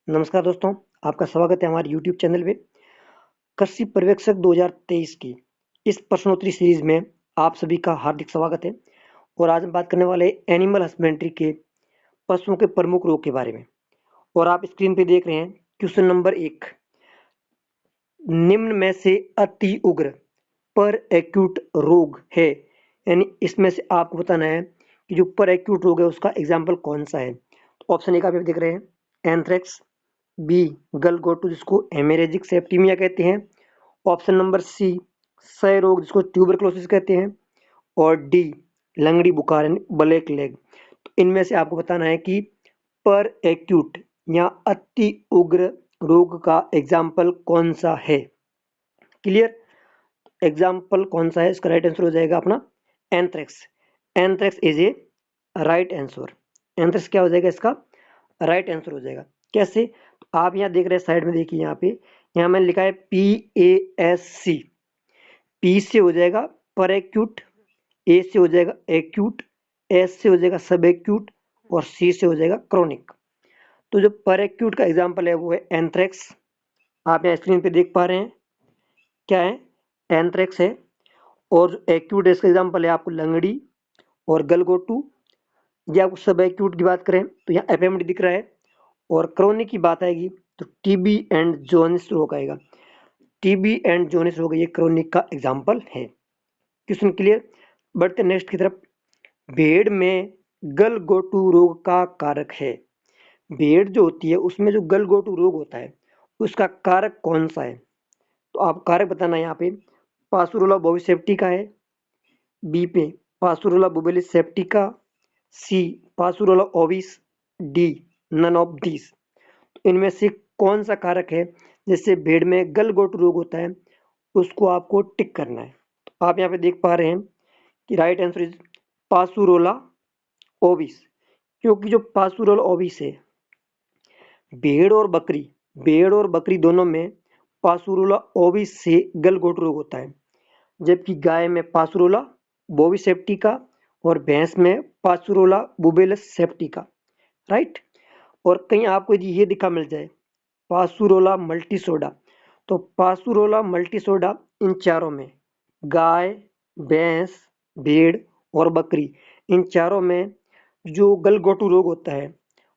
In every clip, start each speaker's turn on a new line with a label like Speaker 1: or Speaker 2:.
Speaker 1: नमस्कार दोस्तों, आपका स्वागत है हमारे यूट्यूब चैनल पे। कृषि पर्यवेक्षक 2023 की इस प्रश्नोत्तरी सीरीज में आप सभी का हार्दिक स्वागत है। और आज हम बात करने वाले एनिमल हस्बेंड्री के पशुओं के प्रमुख रोग के बारे में। और आप स्क्रीन पे देख रहे हैं क्वेश्चन नंबर 1। निम्न में से अति उग्र पर एक्यूट रोग है, यानी इसमें से आपको बताना है कि जो पर एक्यूट रोग है उसका एग्जाम्पल कौन सा है। तो ऑप्शन ए का आप देख रहे हैं एंथ्रेक्स, बी गलगोटू जिसको हेमेरेजिक सेप्टिमिया कहते हैं, ऑप्शन नंबर सी क्षय रोग जिसको ट्यूबरक्लोसिस कहते हैं, और डी लंगड़ी बुखार यानी ब्लैक लेग। तो इनमें से आपको बताना है कि पर एक्यूट या अति उग्र रोग का एग्जाम्पल कौन सा है। क्लियर? एग्जाम्पल कौन सा है, इसका राइट आंसर हो जाएगा अपना anthrax. Anthrax is a right answer. Anthrax क्या हो जाएगा, इसका राइट आंसर हो जाएगा। कैसे? तो आप यहाँ देख रहे हैं साइड में, देखिए यहाँ मैंने लिखा है PASC। पी से हो जाएगा पर एक्यूट, ए से हो जाएगा एक्यूट, एस से हो जाएगा सब एक्यूट, और सी से हो जाएगा क्रोनिक। तो जो पर एक्यूट का एग्जाम्पल है वो है एंथ्रेक्स। आप यहाँ स्क्रीन पे देख पा रहे हैं क्या है, एंथ्रेक्स है। और जो एक्यूट इसका एग्जाम्पल है आपको लंगड़ी और गलगोटू। ये आपको सब एक्यूट की बात करें तो यहाँ एफएमडी दिख रहा है। और क्रोनिक की बात आएगी तो टीबी एंड जोनिस रोग आएगा। टीबी एंड जोनिस रोग ये क्रोनिक का एग्जाम्पल है। Question clear? बढ़ते नेक्स्ट की तरफ। भेड़ में गलगोटू रोग का कारक है। भेड़ जो होती है उसमें जो गलगोटू रोग होता है उसका कारक कौन सा है। तो आप कारक बताना है यहाँ पे। पासुरोला बोविसेप्टिका है, बी पे पासुरोला बुबेलिस सेप्टिका, सी पासुरोला Ovis, D none of this. इनमें से कौन सा कारक है जिससे भेड़ में गलगोटू रोग होता है, उसको आपको टिक करना है। तो आप यहाँ पे देख पा रहे हैं कि राइट आंसर इज पासुरोला ओविस। क्योंकि जो पासुरोला ओविस है, भेड़ और बकरी दोनों में पासुरोला ओविस से गलगोटू रोग होता है। जबकि गाय में पासुरोला बोविसेप्टिका और भैंस में पासुरोला बुबेलस सेप्टिका। राइट? और कहीं आपको यदि ये दिखा मिल जाए पासुरोला मल्टीसोडा, तो पासुरोला मल्टीसोडा इन चारों में, गाय, भैंस, भेड़ और बकरी, इन चारों में जो गलगोटू रोग होता है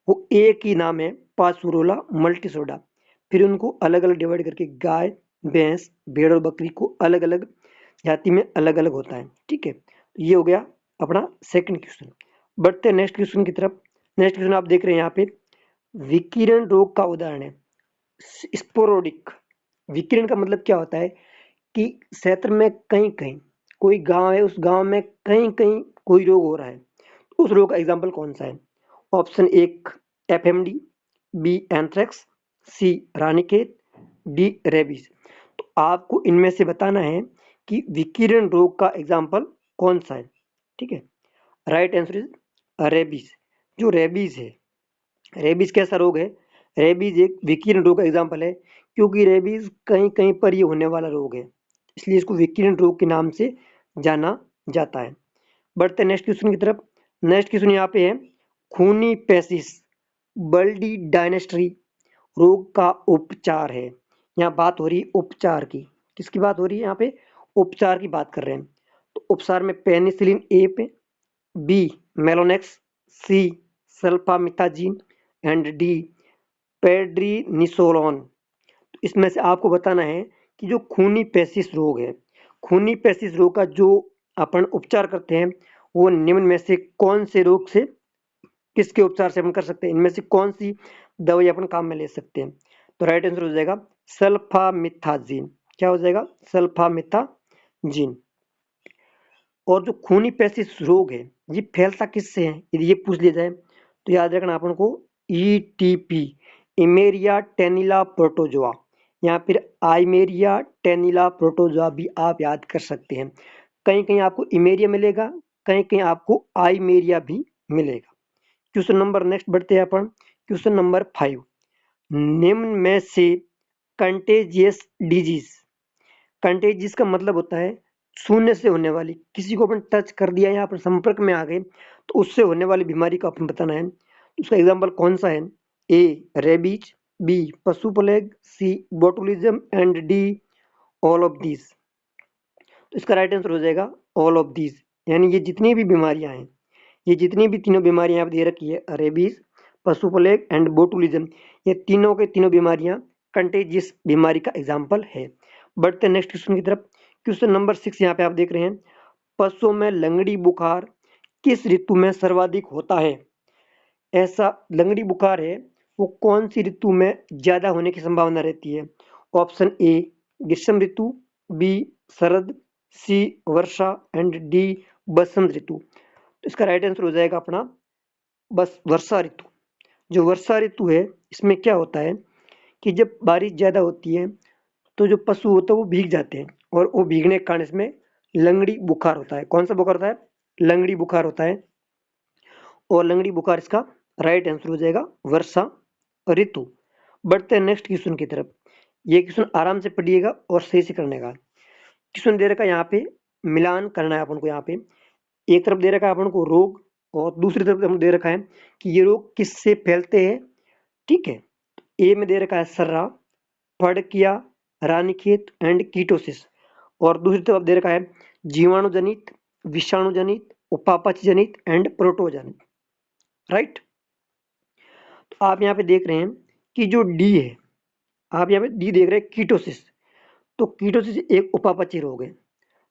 Speaker 1: वो एक ही नाम है, पासुरोला मल्टीसोडा। फिर उनको अलग अलग डिवाइड करके गाय, भैंस, भेड़ और बकरी को अलग अलग जाति में अलग अलग होता है। ठीक है, तो ये हो गया अपना सेकंड क्वेश्चन। बढ़ते हैं नेक्स्ट क्वेश्चन की तरफ। नेक्स्ट क्वेश्चन आप देख रहे हैं यहाँ पे, विकिरण रोग का उदाहरण है स्पोरोडिक। विकिरण का मतलब क्या होता है कि क्षेत्र में कहीं कहीं कोई गांव है, उस गांव में कहीं कहीं कोई रोग हो रहा है, उस रोग का एग्जाम्पल कौन सा है। ऑप्शन एक एफएमडी, बी एंथ्रेक्स, सी रानीखेत, डी रेबीज। तो आपको इनमें से बताना है कि विकिरण रोग का एग्जाम्पल कौन सा है। ठीक है, राइट आंसर इज रेबीज। जो रेबीज है, रेबीज कैसा रोग है? रेबीज एक विकिरण रोग का एग्जाम्पल है, क्योंकि रेबीज कहीं कहीं पर ये होने वाला रोग है, इसलिए इसको विकिरण रोग के नाम से जाना जाता है। बढ़ते नेक्स्ट क्वेश्चन की तरफ। नेक्स्ट क्वेश्चन यहाँ पे है, खूनी पेसिस बल्डी डायनेस्ट्री रोग का उपचार है। यहाँ बात हो रही है उपचार की। किसकी बात हो रही है यहाँ पे? उपचार की बात कर रहे हैं। तो उपचार में पेनिसिलिन ए पे, B Melonex, C सल्फामिथाजीन and D पेड्रीनिसोलोन। तो इसमें से आपको बताना है कि जो खूनी पेसिस रोग है, खूनी पेसिस रोग का जो अपन उपचार करते हैं वो निम्न में से कौन से रोग से, किसके उपचार से अपन कर सकते हैं, इनमें से कौन सी दवाई अपन काम में ले सकते हैं। तो राइट आंसर हो जाएगा सल्फामिथाजीन। क्या हो जाएगा? सल्फामिथाजीन। और जो खूनी पेसिस रोग है ये फैलता किससे है, यदि ये पूछ लिया जाए तो याद रखना अपन को ETP, इमेरिया टेनिला प्रोटोजोआ, या फिर आइमेरिया टेनिला प्रोटोजोआ भी आप याद कर सकते हैं। कहीं कहीं आपको इमेरिया मिलेगा, कहीं कहीं आपको आइमेरिया भी मिलेगा। क्वेश्चन नंबर नेक्स्ट बढ़ते हैं अपन। क्वेश्चन नंबर 5, निम्न में से कंटेजियस डिजीज। कंटेजियस का मतलब होता है छूने से होने वाली, किसी को अपन टच कर दिया, यहाँ पर संपर्क में आ गए तो उससे होने वाली बीमारी को अपन बताना है। उसका एग्जाम्पल कौन सा है? ए रेबीज, बी पशु plague, C botulism and D all of these. तो इसका राइट आंसर हो जाएगा ऑल ऑफ दीज, यानी ये जितनी भी बीमारियां हैं, ये जितनी भी तीनों बीमारियां आप दे रखी है, रेबीज, पशु प्लेग एंड बोटुलिज्म, ये तीनों के तीनों बीमारियां कंटेजियस बीमारी का एग्जाम्पल है। बढ़ते नेक्स्ट क्वेश्चन की तरफ। क्वेश्चन नंबर 6 यहाँ पे आप देख रहे हैं, पशुओं में लंगड़ी बुखार किस ऋतु में सर्वाधिक होता है? ऐसा लंगड़ी बुखार है वो कौन सी ऋतु में ज्यादा होने की संभावना रहती है? ऑप्शन ए ग्रीष्म ऋतु, बी शरद, सी वर्षा एंड डी बसंत ऋतु। तो इसका राइट आंसर हो जाएगा अपना बस वर्षा ऋतु। जो वर्षा ऋतु है इसमें क्या होता है कि जब बारिश ज्यादा होती है तो जो पशु होते हैं वो भीग जाते हैं, और वो भीगने के कारण इसमें लंगड़ी बुखार होता है। कौन सा बुखार होता है? लंगड़ी बुखार होता है। और लंगड़ी बुखार इसका राइट आंसर हो जाएगा वर्षा ऋतु। बढ़ते हैं नेक्स्ट क्वेश्चन की तरफ। ये क्वेश्चन आराम से पढ़िएगा और सही से करने का। क्वेश्चन दे रखा है यहाँ पे, मिलान करना है अपन को। यहाँ पे एक तरफ दे रखा है अपन को रोग, और दूसरी तरफ हम दे रखा है कि ये रोग किससे फैलते हैं। ठीक है, ए में दे रखा है सर्रा, फड़किया, रानीखेत एंड कीटोसिस, और दूसरी तरफ दे रखा है जीवाणुजनित, विषाणुजनित, उपापचय जनित एंड प्रोटोजनित। राइट। तो आप यहाँ पे देख रहे हैं कि जो डी है, आप यहाँ पे डी देख रहे हैं कीटोसिस। तो कीटोसिस एक उपापचय रोग है।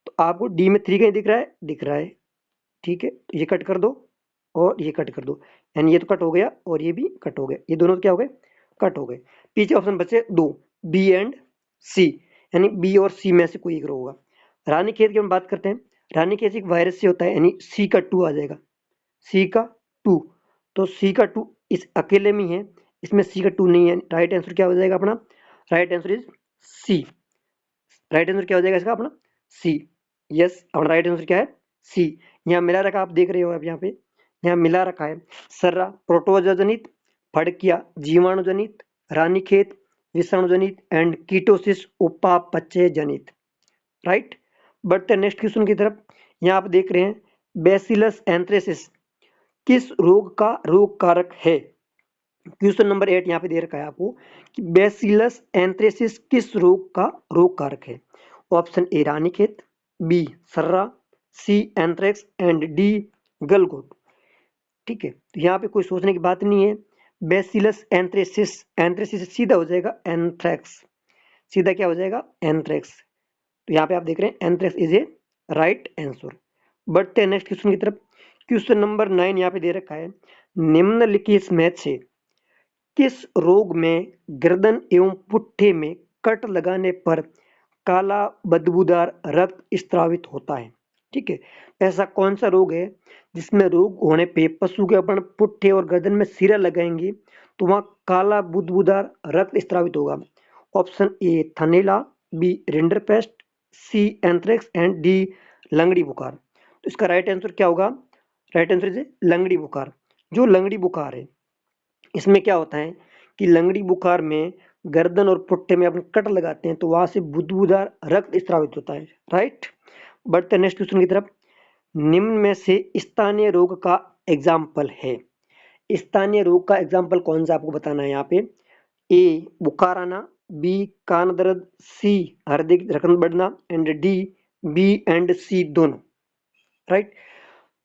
Speaker 1: तो आपको डी में 3 कहीं दिख रहा है? दिख रहा है। ठीक है, तो ये कट कर दो और ये कट कर दो, यानी ये तो कट हो गया और ये भी कट हो गया, ये दोनों क्या हो गए? कट हो गए। पीछे ऑप्शन बचे 2, बी एंड सी, यानी बी और सी में से कोई एक होगा। रानीखेत की हम बात करते हैं, रानीखेत एक वायरस से होता है, यानी सी का 2 आ जाएगा, सी का 2। तो सी का 2 इस अकेले में ही है, इसमें सी का 2 नहीं है। राइट आंसर क्या हो जाएगा अपना? Right answer is C. Right answer क्या हो जाएगा इसका अपना? सी। यस, अपना राइट आंसर क्या है? सी। यहाँ मिला रखा आप देख रहे हो, आप यहाँ पे यहाँ मिला रखा है सर्रा प्रोटोजोआ जनित, फड़किया जीवाणुजनित, रानीखेत विषाणुजनित एंड कीटोसिस उपापचय जनित। राइट। बढ़ते नेक्स्ट क्वेश्चन की तरफ। यहाँ आप देख रहे हैं बैसिलस एंथ्रेसिस किस रोग का रोग कारक है? क्वेश्चन नंबर 8 यहाँ पे दे रखा है आपको कि बैसिलस एंथ्रेसिस किस रोग का रोग कारक है? ऑप्शन ए रानीखेत, बी सर्रा, सी एंथ्रेक्स एंड डी गलगोट। ठीक है, तो यहाँ पे कोई सोचने की बात नहीं है। बैसिलस एंथ्रेसिस, एंथ्रेसिस सीधा हो जाएगा एंथ्रेक्स, सीधा क्या हो जाएगा? एंथ्रेक्स। तो यहाँ पे आप देख रहे हैं anthrax is a right answer. बढ़ते हैं नेक्स्ट क्वेश्चन की तरफ। क्वेश्चन नंबर 9 यहाँ पे दे रखा है, निम्नलिखित में से किस रोग में गर्दन एवं पुट्ठे में कट लगाने पर काला बदबूदार रक्त स्त्रावित होता है? ठीक है, ऐसा कौन सा रोग है जिसमें रोग होने पे पशु के अपन पुट्ठे और गर्दन में सिरा लगाएंगे तो वहां काला बुदबुदार रक्त स्त्रावित होगा? ऑप्शन ए थनेला, B rinderpest, C anthrax and D लंगड़ी बुखार। तो इसका राइट आंसर क्या होगा? राइट आंसर इज लंगड़ी बुखार। जो लंगड़ी बुखार है इसमें क्या होता है कि लंगड़ी बुखार में गर्दन और पुट्ठे में अपन कट लगाते हैं तो वहां से बुदबुदार रक्त स्त्रावित होता है। राइट। बढ़ते नेक्स्ट क्वेश्चन की तरफ। निम्न में से स्थानीय रोग का एग्जाम्पल है। स्थानीय रोग का एग्जाम्पल कौन सा आपको बताना है यहाँ पे? ए बुखार आना, बी कान दर्द, सी हृदय की धड़कन बढ़ना एंड डी बी एंड सी दोनों। राइट।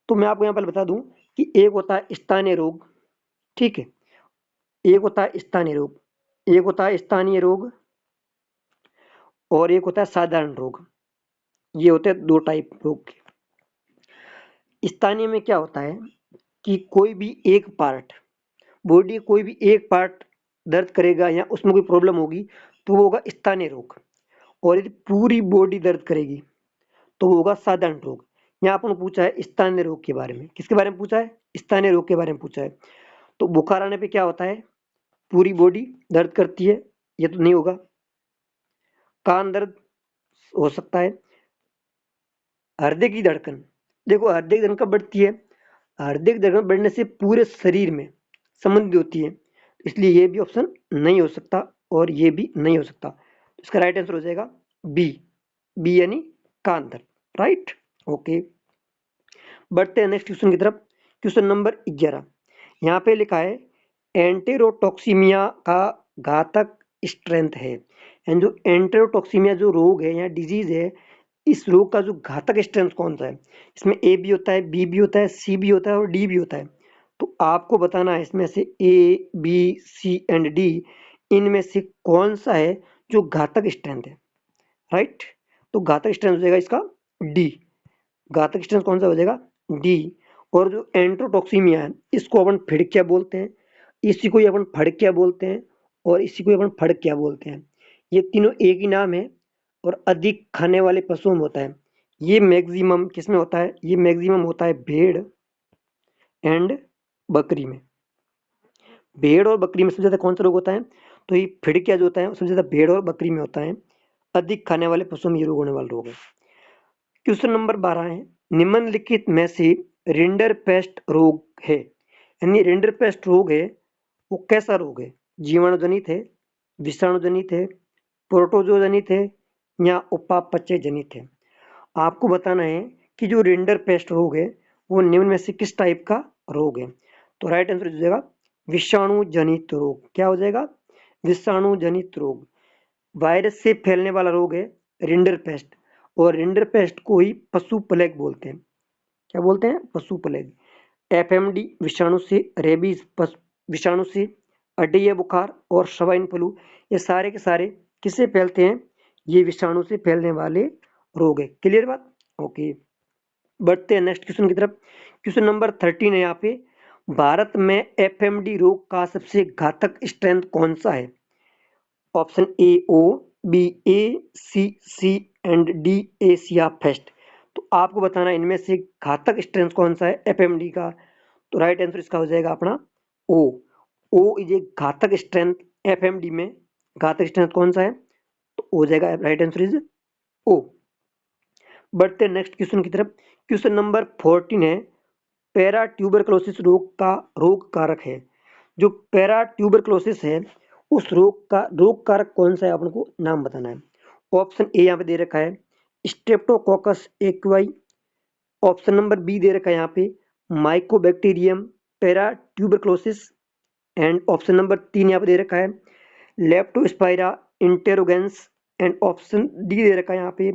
Speaker 1: तो मैं आपको यहाँ पर बता दूं कि एक होता है स्थानीय रोग, ठीक है, एक होता है स्थानीय रोग, एक होता है स्थानीय रोग और एक होता है साधारण रोग। ये होते हैं 2 टाइप रोग के। स्थानीय में क्या होता है कि कोई भी एक पार्ट, बॉडी कोई भी एक पार्ट दर्द करेगा या उसमें कोई प्रॉब्लम होगी तो वो होगा स्थानीय रोग, और यदि पूरी बॉडी दर्द करेगी तो वो होगा साधारण रोग। यहाँ अपन पूछा है स्थानीय रोग के बारे में, किसके बारे में पूछा है? स्थानीय रोग के बारे में पूछा है। तो बुखार आने पे क्या होता है? पूरी बॉडी दर्द करती है, ये तो नहीं होगा। कान दर्द हो सकता है। हृदय की धड़कन, देखो हृदय की धड़कन कब बढ़ती है? हृदय की धड़कन बढ़ने से पूरे शरीर में संबंधित होती है, इसलिए ये भी ऑप्शन नहीं हो सकता और ये भी नहीं हो सकता। तो इसका राइट आंसर हो जाएगा बी, बी यानी कान दर्द। Right, okay. बढ़ते हैं नेक्स्ट क्वेश्चन की तरफ। क्वेश्चन नंबर 11 यहाँ पे लिखा है एंटेरोटॉक्सीमिया का घातक स्ट्रेंथ है। एंड जो एंटेरोटॉक्सीमिया जो रोग है या डिजीज है, इस रोग का जो घातक स्ट्रेंथ कौन सा है, इसमें ए भी होता है, बी भी होता है, सी भी होता है और डी भी होता है। तो आपको बताना है इसमें से ए, बी, सी एंड डी इनमें से कौन सा है जो घातक स्ट्रेंथ है, राइट। तो घातक स्ट्रेंथ हो जाएगा इसका डी। घातक स्ट्रेंथ कौन सा हो जाएगा, डी। और जो एंट्रोटॉक्सीमिया है, इसको अपन फिड़किया बोलते हैं, इसी को ही अपन फड़किया बोलते हैं, और इसी को ही अपन फड़किया बोलते हैं। ये तीनों एक ही नाम है और अधिक खाने वाले पशुओं में होता है। ये मैक्सिमम किसमें होता है, ये मैक्सिमम होता है भेड़ एंड बकरी में। भेड़ और बकरी में सबसे ज्यादा कौन सा रोग होता है, तो ये फिड़किया जो होता है सबसे ज्यादा भेड़ और बकरी में होता है। अधिक खाने वाले पशुओं में ये रोग होने वाला रोग है। क्वेश्चन नंबर 12 है, निम्नलिखित में से रिंडरपेस्ट रोग है, यानी रिंडरपेस्ट रोग है वो कैसा रोग है, जीवाणुजनित है, विषाणुजनित है, प्रोटोजोजनित है या उपापचय जनित है। आपको बताना है कि जो रिंडरपेस्ट रोग है वो निम्न में से किस टाइप का रोग है। तो राइट आंसर हो जाएगा विषाणु जनित रोग। क्या हो जाएगा, विषाणु जनित रोग। वायरस से फैलने वाला रोग है रिंडरपेस्ट, और रिंडरपेस्ट को ही पशु प्लेग बोलते हैं। क्या बोलते हैं, पशु प्लेग। एफएमडी विषाणु से, रेबीज विषाणु से, अड्डीय बुखार और स्वाइन फ्लू, ये सारे के सारे किससे फैलते हैं, ये विषाणु से फैलने वाले रोग है। क्लियर बात, ओके। बढ़ते हैं नेक्स्ट क्वेश्चन की तरफ। क्वेश्चन नंबर 13 है यहाँ पे, भारत में एफएमडी रोग का सबसे घातक स्ट्रेंथ कौन सा है। Option A O, B A, C and D Asia fest. तो आपको बताना है इनमें से घातक स्ट्रेंथ कौन सा है एफएमडी का। तो राइट आंसर इसका हो जाएगा अपना ओ। ओ इज ए घातक स्ट्रेंथ एफएमडी में। घातक स्ट्रेंथ कौन सा है, तो हो जाएगा राइट आंसर इज ओ। बढ़ते नेक्स्ट क्वेश्चन की तरफ। क्वेश्चन नंबर 14 है, पैरा ट्यूबरक्लोसिस रोग कारक है। जो पैरा ट्यूबरक्लोसिस है उस रोग कारक कौन सा है, अपन को नाम बताना है। ऑप्शन ए यहाँ पे दे रखा है स्ट्रेप्टोकोकस एक्वाई। ऑप्शन नंबर बी दे रखा है यहाँ पे Mycobacterium para tuberculosis. And option number 3 यहाँ पे दे रखा है लेप्टोस्पाइरा इंटेरोगेंस। एंड ऑप्शन डी दे रखा है यहाँ पे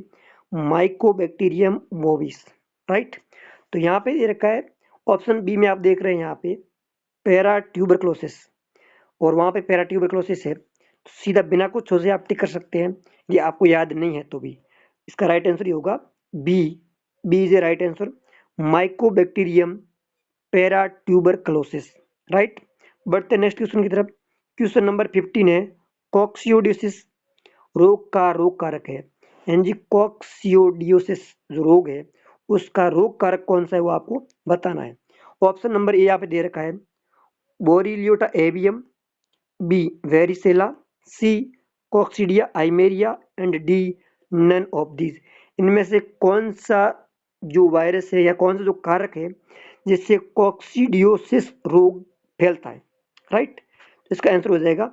Speaker 1: माइकोबैक्टीरियम बोविस, राइट। तो यहाँ पे दे रखा है ऑप्शन बी में, आप देख रहे हैं यहाँ पे पैरा ट्यूबरक्लोसिस, और वहाँ पे पैरा ट्यूबरक्लोसिस है, तो सीधा बिना कुछ सोचे आप टिक कर सकते हैं। ये आपको याद नहीं है तो भी इसका राइट आंसर ही होगा B. B is a right answer, mycobacterium para tuberculosis, right. बढ़ते नेक्स्ट क्वेश्चन की तरफ। क्वेश्चन नंबर 15 है, कॉक्सियोडियोसिस रोग कारक है। यानी जी कॉक्सियोडियोसिस जो रोग है उसका रोग कारक कौन सा है वो आपको बताना है। ऑप्शन नंबर ए यहाँ पे दे रखा है बोरीलियोटा एवियम, B varicella, C coccidia Eimeria and D none of these. इनमें से कौन सा जो वायरस है या कौन सा जो कारक है जिससे कॉक्सीडियोसिस रोग फैलता है, राइट। इसका आंसर हो जाएगा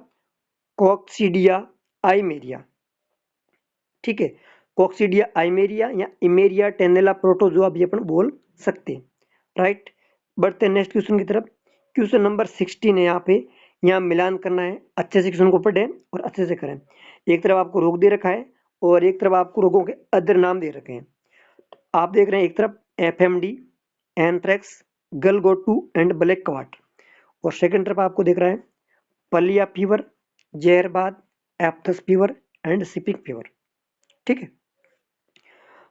Speaker 1: कॉक्सीडिया आइमेरिया, ठीक है। कॉक्सीडिया आइमेरिया या इमेरिया टेनेला प्रोटोजोआ भी अपन बोल सकते हैं, राइट। बढ़ते हैं नेक्स्ट क्वेश्चन की तरफ। क्वेश्चन नंबर 16 है यहाँ पे, यहाँ मिलान करना है, अच्छे से क्वेश्चन को पढ़ें और अच्छे से करें। एक तरफ आपको रोग दे रखा है और एक तरफ आपको रोगों के अदर नाम दे रखे हैं। आप देख रहे हैं एक तरफ एफएमडी, एंथ्रेक्स, गलगोटू एंड ब्लैक क्वाट, और सेकंड तरफ आपको देख रहा है पलिया फीवर, जहरबाद, एप्थस फीवर एंड सिपिक फीवर, ठीक है।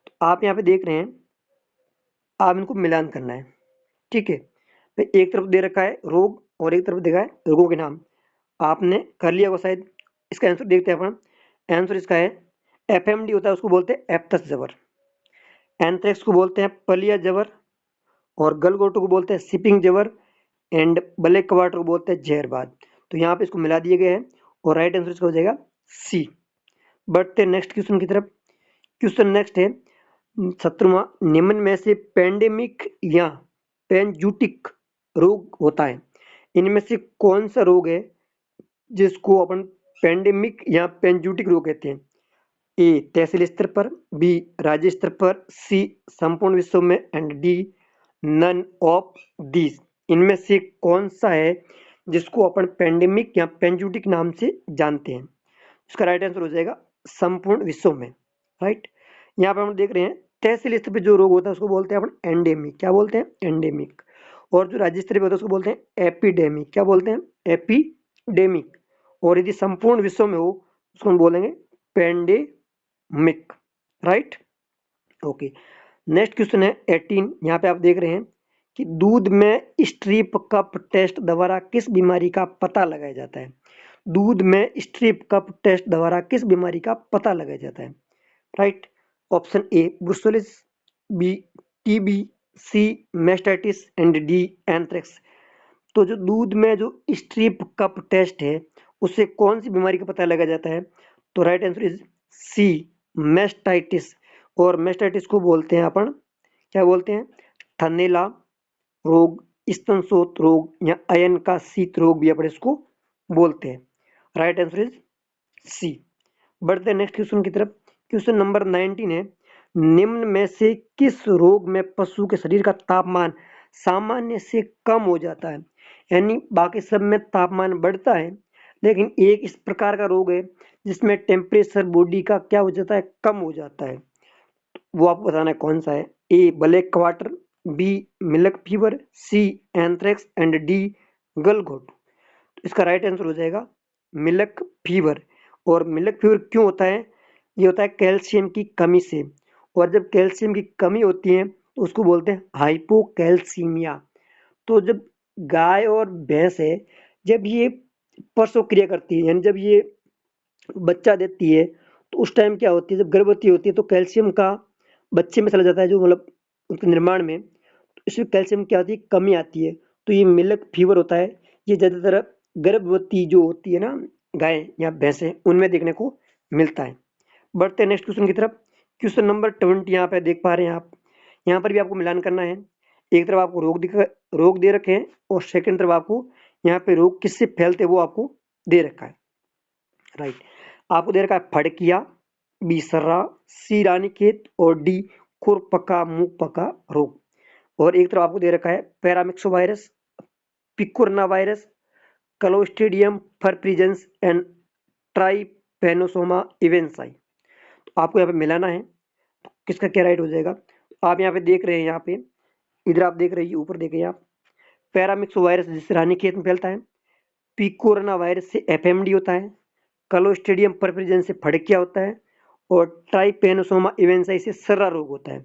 Speaker 1: तो आप यहाँ पे देख रहे हैं, आप इनको मिलान करना है, ठीक है। तो एक तरफ दे रखा है रोग और एक तरफ देखा है रोगों के नाम, आपने कर लिया वो शायद। इसका आंसर देखते हैं अपन। आंसर इसका है एफएमडी होता है उसको बोलते हैं एप्थस जबर, एंथ्रेक्स को बोलते हैं पलिया जबर, और गलगोटो को बोलते हैं सिपिंग जबर, एंड ब्लैक क्वार्टर को बोलते हैं जहरबाद। तो यहाँ पे इसको मिला दिए गए हैं और राइट आंसर इसका हो जाएगा सी। बढ़ते नेक्स्ट क्वेश्चन की तरफ। क्वेश्चन नेक्स्ट है 17वां, निम्न में से पेंडेमिक या पेंजूटिक रोग होता है, इनमें से कौन सा रोग है जिसको अपन पेंडेमिक या पेंजूटिक रोग कहते हैं। ए तहसील स्तर पर, बी राज्य स्तर पर, सी संपूर्ण विश्व में and D none of these. इनमें से कौन सा है जिसको अपन पेंडेमिक या पेंजूटिक नाम से जानते हैं। इसका राइट आंसर हो जाएगा संपूर्ण विश्व में। राइट, यहाँ पे हम देख रहे हैं तहसील स्तर पे जो रोग होता है उसको बोलते हैं अपन एंडेमिक। क्या बोलते हैं? एंडेमिक। और जो राज्य स्तरीय पे होता है उसको बोलते हैं एपिडेमिक। क्या बोलते हैं? एपिडेमिक। और यदि संपूर्ण विश्व में हो उसको हम बोलेंगे pandemic. Right, okay. Next question है 18। यहाँ पे आप देख रहे हैं कि दूध में स्ट्रिप कप टेस्ट द्वारा किस बीमारी का पता लगाया जाता है? दूध में स्ट्रिप कप टेस्ट द्वारा किस बीमारी का पता लगाया जाता है? Right, option A brucellosis, B TB, C mastitis and D anthrax. तो जो दूध में जो स्ट्रिप कप टेस्ट है उससे कौन सी बीमारी का पता लगाया जाता है? तो right answer is C mastitis. और मेस्टाइटिस को बोलते हैं अपन, क्या बोलते हैं? थनैला रोग, स्तनशोथ रोग या अयन का शीत रोग भी अपन इसको बोलते हैं। Right answer is C. बढ़ते हैं नेक्स्ट क्वेश्चन की तरफ। क्वेश्चन नंबर 19 है, निम्न में से किस रोग में पशु के शरीर का तापमान सामान्य से कम हो जाता है? यानी बाकी सब में तापमान बढ़ता है लेकिन एक इस प्रकार का रोग है जिसमें टेम्परेचर बॉडी का क्या हो जाता है? कम हो जाता है। वो आपको बताना है कौन सा है। A black quarter, B milk fever, C anthrax and D गलघोटू। इसका राइट आंसर हो जाएगा मिल्क फीवर। और मिल्क फीवर क्यों होता है? ये होता है कैल्शियम की कमी से। और जब कैल्शियम की कमी होती है तो उसको बोलते हैं हाइपोकैल्सीमिया। तो जब गाय और भैंस है, जब ये प्रसव क्रिया करती है यानी जब ये बच्चा देती है तो उस टाइम क्या होती है, जब गर्भवती होती है तो कैल्शियम का बच्चे में चला जाता है, जो मतलब उनके निर्माण में। तो इसमें कैल्शियम क्या होती है? कमी आती है। तो ये मिल्क फीवर होता है। ये ज़्यादातर गर्भवती जो होती है ना गाय या भैंसें, उनमें देखने को मिलता है। बढ़ते हैं नेक्स्ट क्वेश्चन की तरफ। क्वेश्चन नंबर 20 यहाँ पे देख पा रहे हैं आप। यहाँ पर भी आपको मिलान करना है। एक तरफ आपको रोग दे रखे हैं और सेकंड तरफ आपको यहाँ पे रोग किससे फैलते हैं वो आपको दे रखा है। राइट, आपको दे रखा है फड़किया, बी सर्रा, सी रानीखेत और डी खुरपका मुंहपका रोग। और एक तरफ आपको दे रखा है paramyxo virus, picorna virus, clostridium perfringens and trypanosoma evansi. तो आपको यहाँ पे मिलाना है तो किसका क्या राइट हो जाएगा? आप यहाँ पे देख रहे हैं, यहाँ पे इधर आप देख रहे हैं, ऊपर देखिए आप, पैरामिक्सो वायरस जिससे रानीखेत में फैलता है, पिकोरना वायरस से एफएमडी होता है, क्लोस्ट्रीडियम परप्रिजेंस से फड़किया होता है और ट्राइपेनोसोमा इवेंसाई से सर्रा रोग होता है।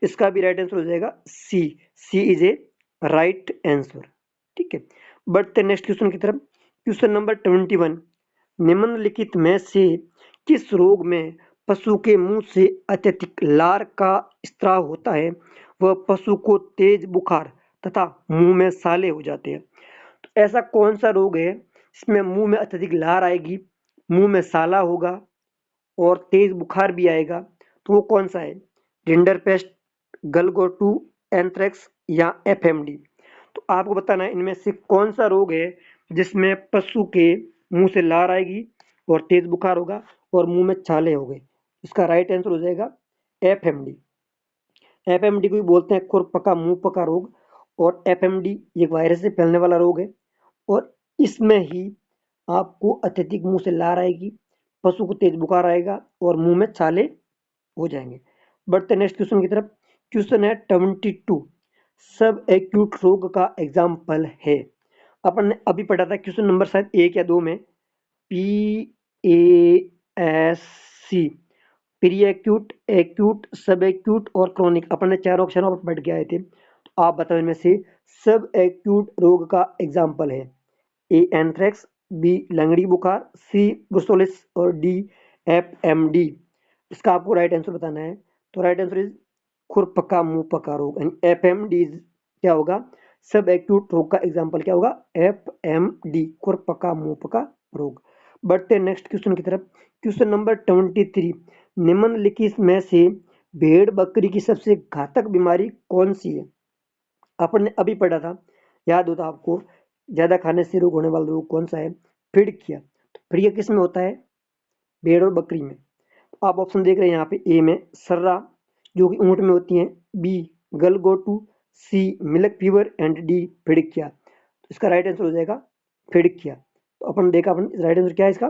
Speaker 1: इसका भी राइट आंसर हो जाएगा सी। सी इज ए राइट आंसर। ठीक है, बढ़ते नेक्स्ट क्वेश्चन की तरफ। क्वेश्चन नंबर 21, निम्नलिखित में से किस रोग में पशु के मुंह से अत्यधिक लार का स्त्राव होता है वह पशु को तेज बुखार तथा मुंह में साले हो जाते हैं? तो ऐसा कौन सा रोग है जिसमें मुंह में अत्यधिक लार आएगी, मुंह में साला होगा और तेज बुखार भी आएगा? तो वो कौन सा है? रिंडरपेस्ट, गलघोटू, एंथ्रेक्स या एफएमडी? तो आपको बताना है इनमें से कौन सा रोग है जिसमें पशु के मुंह से लार आएगी और तेज बुखार होगा और मुंह में छाले होंगे। इसका राइट आंसर हो जाएगा एफएमडी। एफएमडी को भी बोलते हैं खुरपका मुंह पका रोग। और एफएमडी एक वायरस से फैलने वाला रोग है और इसमें ही आपको अत्यधिक मुंह से लार आएगी, पशु को तेज बुखार आएगा और मुंह में छाले हो जाएंगे। बढ़ते नेक्स्ट क्वेश्चन की तरफ। क्वेश्चन है 22, सब एक्यूट रोग का एग्जाम्पल है। अपन ने अभी पढ़ा था क्वेश्चन नंबर शायद 1 या 2 में, PASC, प्री एक्यूट, एक्यूट, सब एक्यूट और क्रोनिक। अपन ने चारों अक्षरों पर पढ़ के आए थे। तो आप बताओ इनमें से सब एक्यूट रोग का एग्जाम्पल है। ए एंथ्रेक्स, बी लंगड़ी बुखार, सी ब्रुसोलिस और डी एफएमडी। इसका आपको राइट आंसर बताना है। तो राइट आंसर इज खुरपका मुंह पका रोग। यानी एफएमडी क्या होगा? सब एक्यूट रोग का एग्जाम्पल क्या होगा? एफएमडी, खुरपका मुंह पका रोग। बढ़ते नेक्स्ट क्वेश्चन की तरफ। क्वेश्चन नंबर 23, निम्नलिखित में से भेड़ बकरी की सबसे घातक बीमारी कौन सी है? अपन ने अभी पढ़ा था, याद होता आपको, ज्यादा खाने से रोग होने वाला रोग कौन सा है? फिड़किया। तो फिड़किया किस में होता है? भेड़ और बकरी में। तो आप ऑप्शन देख रहे हैं यहाँ पे, ए में सर्रा जो कि ऊंट में होती है, बी गलगोटू, C milk fever and D फिड़किया। तो इसका राइट आंसर हो जाएगा फिड़किया। तो अपन देखा, अपन राइट आंसर क्या है इसका,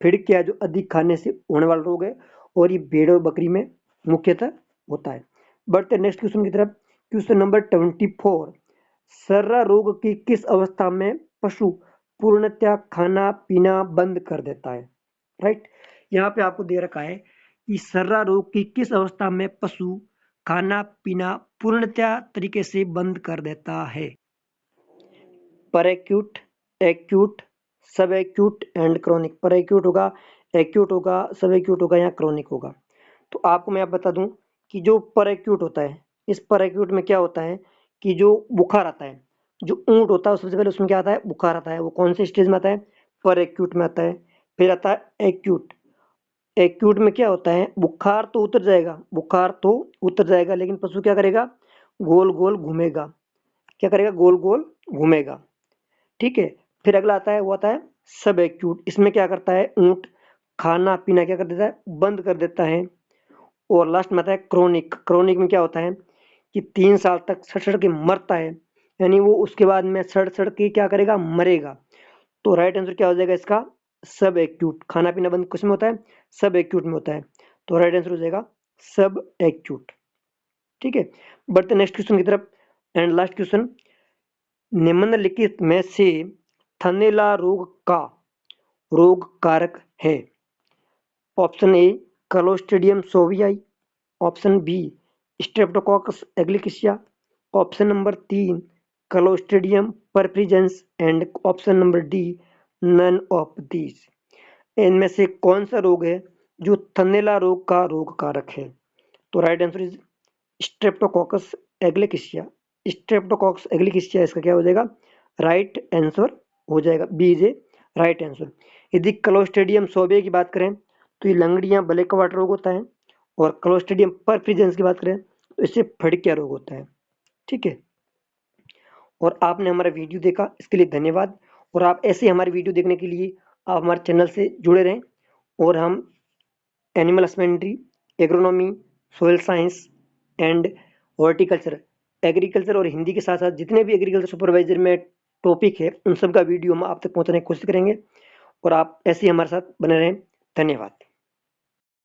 Speaker 1: फिड़किया जो अधिक खाने से होने वाला रोग है और ये भेड़ और बकरी में मुख्यतः होता है। बढ़ते नेक्स्ट क्वेश्चन की तरफ। क्वेश्चन नंबर 24, सर्रा रोग की किस अवस्था में पशु पूर्णतया खाना पीना बंद कर देता है। राइट, यहाँ पे आपको दे रखा है कि सर्रा रोग की किस अवस्था में पशु खाना पीना पूर्णतया तरीके से बंद कर देता है। पर एक्यूट, एक्यूट, सब एक्यूट एंड क्रोनिक। पर एक्यूट होगा, एक्यूट होगा, सब एक्यूट होगा या क्रोनिक होगा। तो आपको मैं बता दूं कि जो पर एक्यूट होता है, इस पर एक्यूट में क्या होता है कि जो बुखार आता है, जो ऊंट होता है सबसे पहले उसमें क्या आता है, बुखार आता है। वो कौन से स्टेज में आता है, पर एक्यूट में आता है। फिर आता है एक्यूट। एक्यूट में क्या होता है, बुखार तो उतर जाएगा, बुखार तो उतर जाएगा, लेकिन पशु क्या करेगा, गोल गोल घूमेगा। क्या करेगा, गोल गोल घूमेगा। ठीक है। फिर अगला आता है, वो आता है सब एक्यूट। इसमें क्या करता है, ऊंट खाना पीना क्या कर देता है, बंद कर देता है। और लास्ट में आता है क्रोनिक। क्रोनिक में क्या होता है कि 3 साल तक सड़ सड़ के मरता है, यानी वो उसके बाद में सड़ सड़ के क्या करेगा, मरेगा। तो राइट आंसर क्या हो जाएगा इसका, सब एक्यूट। खाना पीना बंद किस में होता है, सब एक्यूट में होता है। तो राइट आंसर हो जाएगा सब एक्यूट। ठीक है। बढ़ते नेक्स्ट क्वेश्चन की तरफ एंड लास्ट क्वेश्चन। निम्नलिखित में से थनैला रोग का रोग कारक है। Option A clostridium chauvoei, option B streptococcus agalactiae, option number 3 clostridium perfringens and option number D none of these. इनमें से कौन सा रोग है जो थनैला रोग का रोग कारक है। तो right answer is streptococcus agalactiae. Streptococcus agalactiae इसका क्या हो जाएगा, राइट आंसर हो जाएगा, B is a right answer. यदि क्लोस्ट्रिडियम सोविया की बात करें तो ये लंगड़ियां ब्लैक कवार्ड रोग होता है, और क्लोस्ट्रिडियम परफ्रिजेंस की बात करें तो इससे फड़किया रोग होता है। ठीक है। और आपने हमारा वीडियो देखा इसके लिए धन्यवाद। और आप ऐसे हमारे वीडियो देखने के लिए आप हमारे चैनल से जुड़े रहें। और हम animal husbandry, agronomy, soil science and horticulture, agriculture और हिंदी के साथ साथ जितने भी एग्रीकल्चर सुपरवाइजर में टॉपिक है उन सब का वीडियो हम आप तक पहुंचाने की कोशिश करेंगे। और आप ऐसे ही हमारे साथ बने रहें। धन्यवाद।